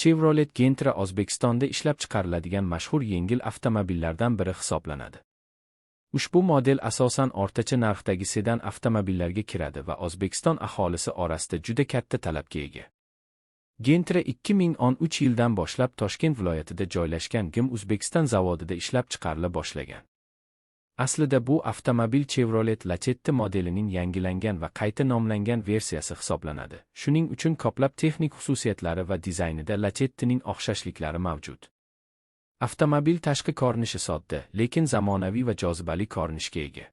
Chevrolet Gentra O'zbekistonda ishlab chiqariladigan mashhur yengil avtomobillardan biri hisoblanadi. Ushbu model asosan o'rtacha narxdagi sedan avtomobillarga kiradi va O'zbekiston aholisi orasida juda katta talabga ega. Gentra 2013 yildan boshlab Toshkent viloyatida joylashgan GIM Uzbekistan zavodida ishlab chiqarila boshlagan. Aslida bu avtomobil Chevrolet Lacetti modelining yangilangan va qayta nomlangan versiyasi hisoblanadi. Shuning uchun ko'plab texnik xususiyatlari va dizaynida Lacettining o'xshashliklari mavjud. Avtomobil tashqi ko'rinishi sodda, lekin zamonaviy va jozibali ko'rinishga ega.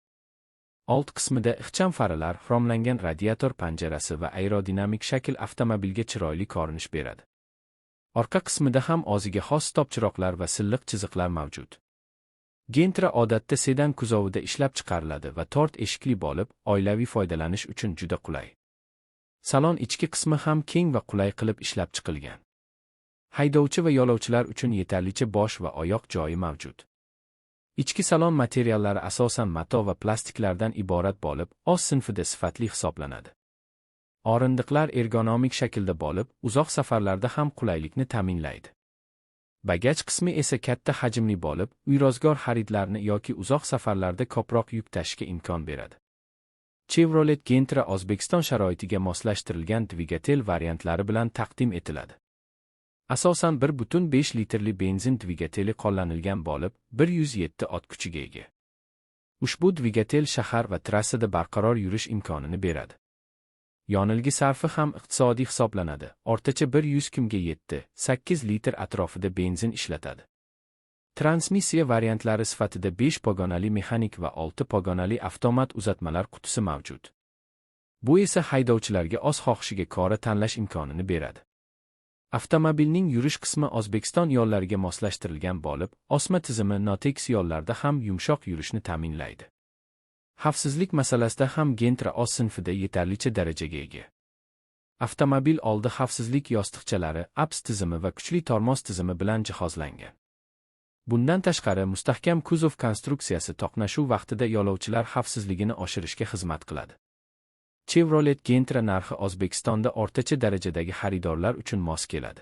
Old qismida ixcham faralar, xromlangan radiator panjarasi va aerodinamik shakl avtomobilga chiroyli ko'rinish beradi. Orqa qismida ham o'ziga xos stop chiroqlar va silliq chiziqlar mavjud. Gentra odatda sedan kuzovida ishlab chiqariladi va 4 eshikli bo'lib, oilaviy foydalanish uchun juda qulay. Salon ichki qismi ham keng va qulay qilib ishlab chiqilgan. Haydovchi va yo'lovchilar uchun yetarlicha bosh va oyoq joyi mavjud. Ichki salon materiallari asosan mato va plastiklardan iborat bo'lib, o'z sinfida sifatli hisoblanadi. O'rindiqlar ergonomik shaklda bo'lib, uzoq safarlarda ham qulaylikni ta'minlaydi. Bagaj qismi esa katta hajmli bo'lib, uy-rozgor xaridlarni yoki uzoq safarlarda ko'proq yuk tashishga imkon beradi. Chevrolet Gentra O'zbekiston sharoitiga moslashtirilgan dvigatel variantlari bilan taqdim etiladi. Asosan 1.5 litrli benzin dvigateli qo'llanilgan bo'lib, 107 ot kuchiga ega. Ushbu dvigatel shahar va trassada barqaror yurish imkonini beradi. Yonilgi sarfi ham iqtisodiy hisoblanadi. O'rtacha 100 kimga 7-8 litr atrofida benzin ishlatadi. Transmissiya variantlari sifatida 5 pogonali mexanik va 6 pogonali avtomat uzatmalar qutisi mavjud. Bu esa haydovchilarga o'z xohishiga ko'ra tanlash imkonini beradi. Avtomobilning yurish qismi O'zbekiston yo'llariga moslashtirilgan bo'lib, osma tizimi Notex yo'llarda ham yumshoq yurishni ta'minlaydi. Xavfsizlik masalasida ham Gentra o'z sinfida yetarlicha darajaga ega. Avtomobil oldi xavfsizlik yostiqchalari, ABS tizimi va kuchli tormoz tizimi bilan jihozlangan. Bundan tashqari, mustahkam kuzov konstruksiyasi to'qnashuv vaqtida yo'lovchilar xavfsizligini oshirishga xizmat qiladi. Chevrolet Gentra narxi O'zbekistonda o'rtacha darajadagi xaridorlar uchun mos keladi.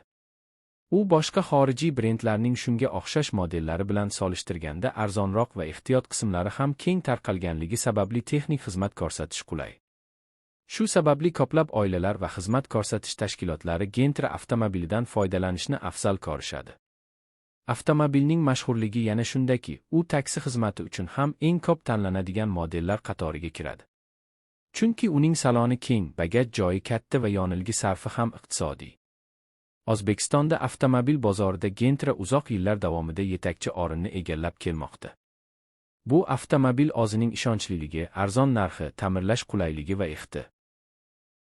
U boshqa xorijiy brendlarning shunga o'xshash modellari bilan solishtirganda arzonroq va ehtiyot qismlari ham keng tarqalganligi sababli texnik xizmat ko'rsatish qulay. Shu sababli ko'plab oilalar va xizmat ko'rsatish tashkilotlari Gentra avtomobilidan foydalanishni afzal ko'rishadi. Avtomobilning mashhurligi yana shundaki, u taksi xizmati uchun ham eng ko'p tanlanadigan modellar qatoriga kiradi. Chunki uning saloni keng, bagaj joyi katta va yonilgi sarfi ham iqtisodiy. O'zbekistonda avtomobil bozorida Gentra uzoq yillar davomida yetakchi o'rinni egallab kelmoqda. Bu avtomobil o'zining ishonchliligi, arzon narxi, ta'mirlash qulayligi va